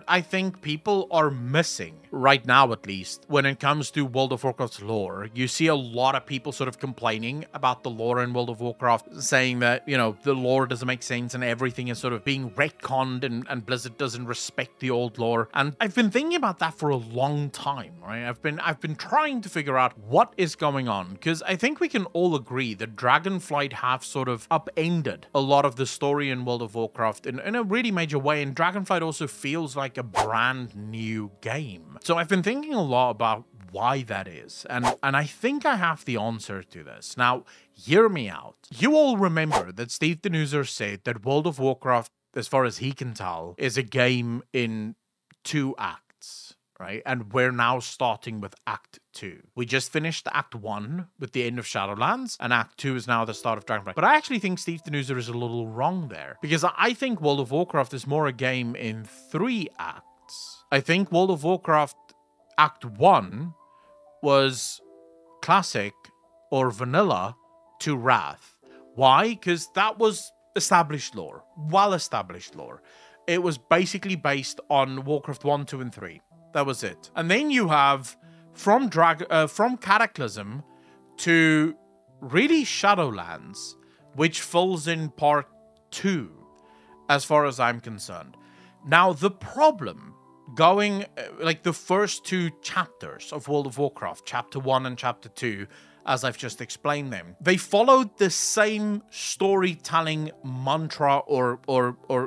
I think people are missing, right now at least, when it comes to World of Warcraft's lore. You see a lot of people sort of complaining about the lore in World of Warcraft, saying that, you know, the lore doesn't make sense and everything is sort of being retconned and Blizzard doesn't respect the old lore. And I've been thinking about that for a long time, right? I've been trying to figure out what is going on, because I think we can all agree that Dragonflight have sort of upended a lot of the story in World of Warcraft in a really major way, and Dragonflight also feels like a brand new game. So I've been thinking a lot about why that is, and I think I have the answer to this. Now, hear me out. You all remember that Steve Denuser said that World of Warcraft, as far as he can tell, is a game in 2 acts, right? And we're now starting with Act 2. We just finished Act 1 with the end of Shadowlands, and Act 2 is now the start of Dragonflight. But I actually think Steve Denuser is a little wrong there, because I think World of Warcraft is more a game in 3 acts. I think World of Warcraft Act 1 was classic or vanilla to Wrath. Why? Because that was established lore, well-established lore. It was basically based on Warcraft 1, 2, and 3. That was it. And then you have from Cataclysm to really Shadowlands, which falls in part 2, as far as I'm concerned. Now, the problem going, like the first 2 chapters of World of Warcraft, chapter 1 and chapter 2, as I've just explained them, they followed the same storytelling mantra or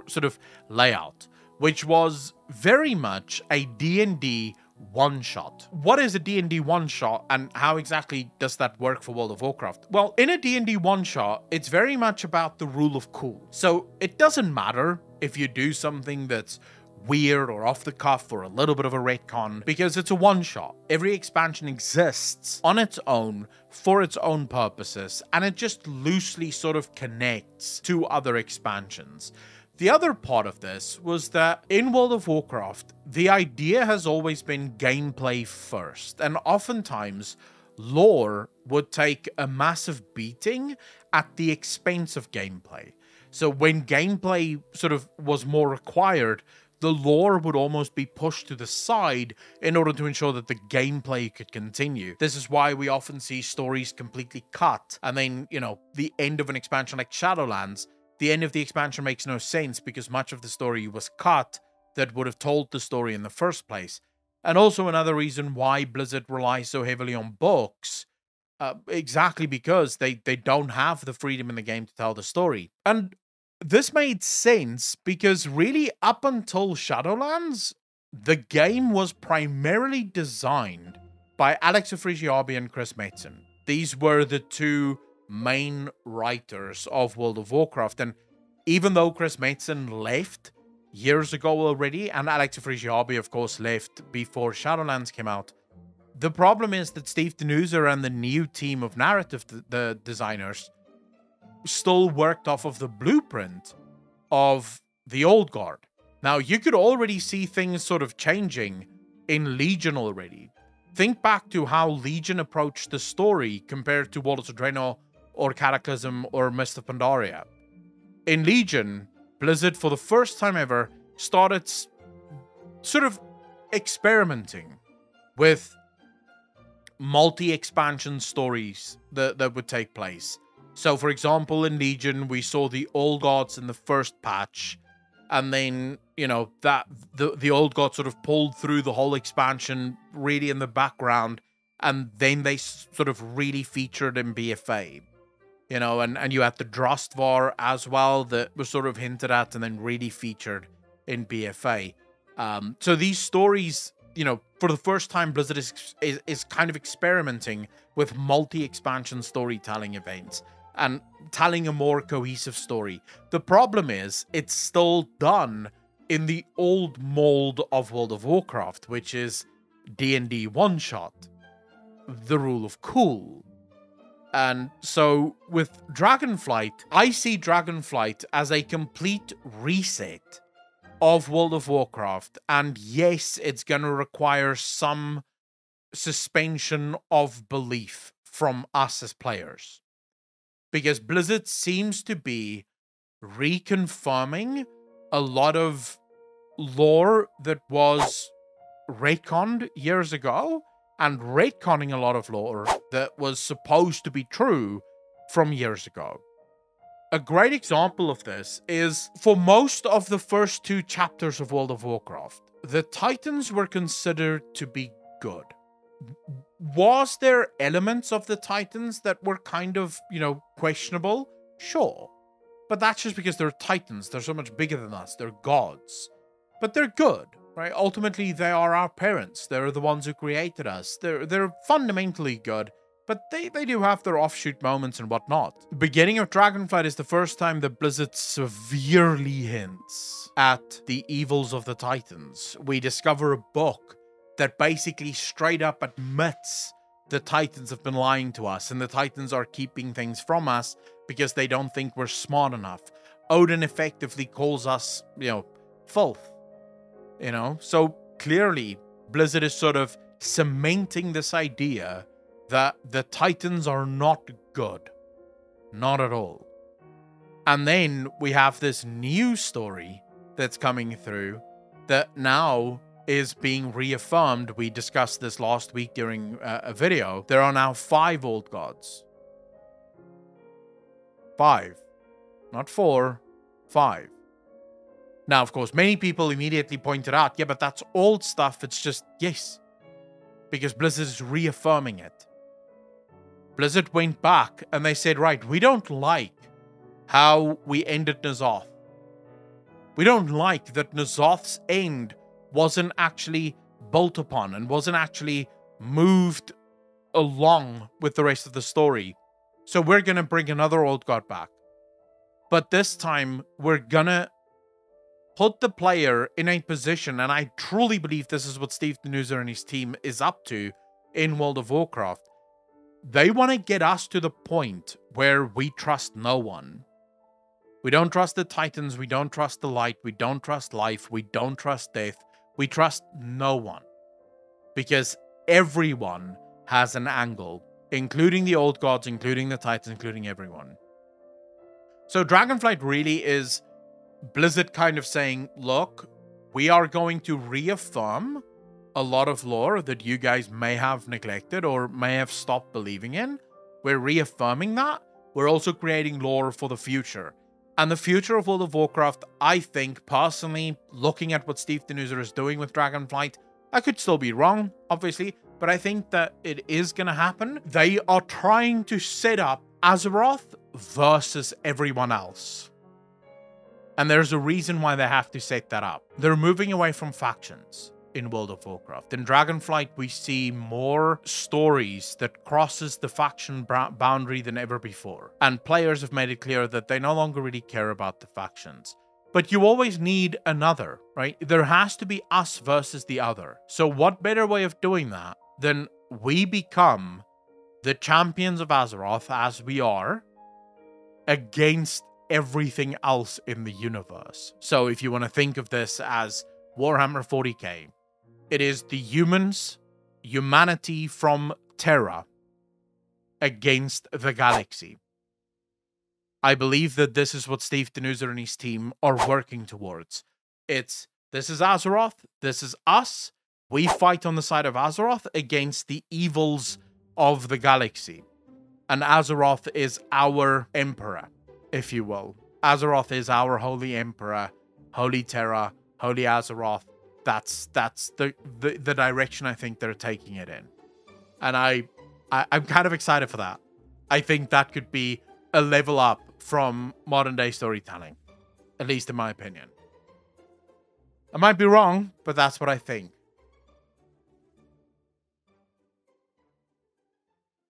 sort of layout, which was very much a D&D one-shot. What is a D&D one-shot, and how exactly does that work for World of Warcraft? Well, in a D&D one-shot, it's very much about the rule of cool. So it doesn't matter if you do something that's weird or off the cuff or a little bit of a retcon, because it's a one-shot. Every expansion exists on its own for its own purposes, and it just loosely sort of connects to other expansions. The other part of this was that in World of Warcraft, the idea has always been gameplay first, and oftentimes lore would take a massive beating at the expense of gameplay. So when gameplay sort of was more required, the lore would almost be pushed to the side in order to ensure that the gameplay could continue. This is why we often see stories completely cut, and then, you know, the end of an expansion like Shadowlands, the end of the expansion makes no sense because much of the story was cut that would have told the story in the first place. And also another reason why Blizzard relies so heavily on books, exactly because they don't have the freedom in the game to tell the story. And this made sense because really up until Shadowlands, the game was primarily designed by Alex Afrigiabi and Chris Metzen. These were the 2 main writers of World of Warcraft, and even though Chris Metzen left years ago already, and Alex Afrigiabi of course left before Shadowlands came out, the problem is that Steve Denuser and the new team of narrative the designers still worked off of the blueprint of the old guard. Now, you could already see things sort of changing in Legion already. Think back to how Legion approached the story compared to Warlords of Draenor or Cataclysm or Mist of Pandaria. In Legion, Blizzard, for the first time ever, started sort of experimenting with multi-expansion stories that would take place. So, for example, in Legion, we saw the Old Gods in the first patch, and then, you know, that the Old Gods sort of pulled through the whole expansion really in the background, and then they sort of really featured in BFA. You know, and you had the Drostvar as well that was sort of hinted at and then really featured in BFA. So these stories, you know, for the first time, Blizzard is kind of experimenting with multi-expansion storytelling events and telling a more cohesive story. The problem is, it's still done in the old mold of World of Warcraft, which is D&D one-shot, the rule of cool. And so with Dragonflight, I see Dragonflight as a complete reset of World of Warcraft. And yes, it's going to require some suspension of belief from us as players, because Blizzard seems to be reconfirming a lot of lore that was retconned years ago and retconning a lot of lore that was supposed to be true from years ago. A great example of this is for most of the first 2 chapters of World of Warcraft, the Titans were considered to be good. Was there elements of the Titans that were kind of, questionable? Sure. But that's just because they're Titans. They're so much bigger than us. They're gods. But they're good, right? Ultimately, they are our parents. They're the ones who created us. They're fundamentally good. But they do have their offshoot moments and whatnot. The beginning of Dragonflight is the first time that Blizzard severely hints at the evils of the Titans. We discover a book that basically straight up admits the Titans have been lying to us, and the Titans are keeping things from us because they don't think we're smart enough. Odin effectively calls us, filth. So clearly Blizzard is sort of cementing this idea that the Titans are not good. Not at all. And then we have this new story that's coming through that now is being reaffirmed. We discussed this last week during a video. There are now 5 old gods. 5. Not 4. 5. Now, of course, many people immediately pointed out, yeah, but that's old stuff. It's just, yes. Because Blizzard is reaffirming it. Blizzard went back and they said, right, we don't like how we ended N'Zoth. We don't like that N'Zoth's end wasn't actually built upon and wasn't actually moved along with the rest of the story. So we're going to bring another old god back. But this time, we're going to put the player in a position, and I truly believe this is what Steve Denuser and his team is up to in World of Warcraft. They want to get us to the point where we trust no one. We don't trust the Titans, we don't trust the light, we don't trust life, we don't trust death, we trust no one. Because everyone has an angle, including the old gods, including the Titans, including everyone. So Dragonflight really is Blizzard kind of saying, look, we are going to reaffirm a lot of lore that you guys may have neglected or may have stopped believing in. We're reaffirming that. We're also creating lore for the future. And the future of World of Warcraft, I think, personally, looking at what Steve Denuser is doing with Dragonflight, I could still be wrong, obviously, but I think that it is going to happen. They are trying to set up Azeroth versus everyone else. And there's a reason why they have to set that up. They're moving away from factions in World of Warcraft. In Dragonflight, we see more stories that crosses the faction boundary than ever before. And players have made it clear that they no longer really care about the factions. But you always need another, right? There has to be us versus the other. So what better way of doing that than we become the champions of Azeroth, as we are, against everything else in the universe. So if you want to think of this as Warhammer 40k, it is the humanity from Terra against the galaxy. I believe that this is what Steve Denuser and his team are working towards. This is Azeroth, this is us. We fight on the side of Azeroth against the evils of the galaxy. And Azeroth is our emperor, if you will. Azeroth is our holy emperor, holy Terra, holy Azeroth. That's the direction I think they're taking it in. And I'm kind of excited for that. I think that could be a level up from modern day storytelling, at least in my opinion. I might be wrong, but that's what I think.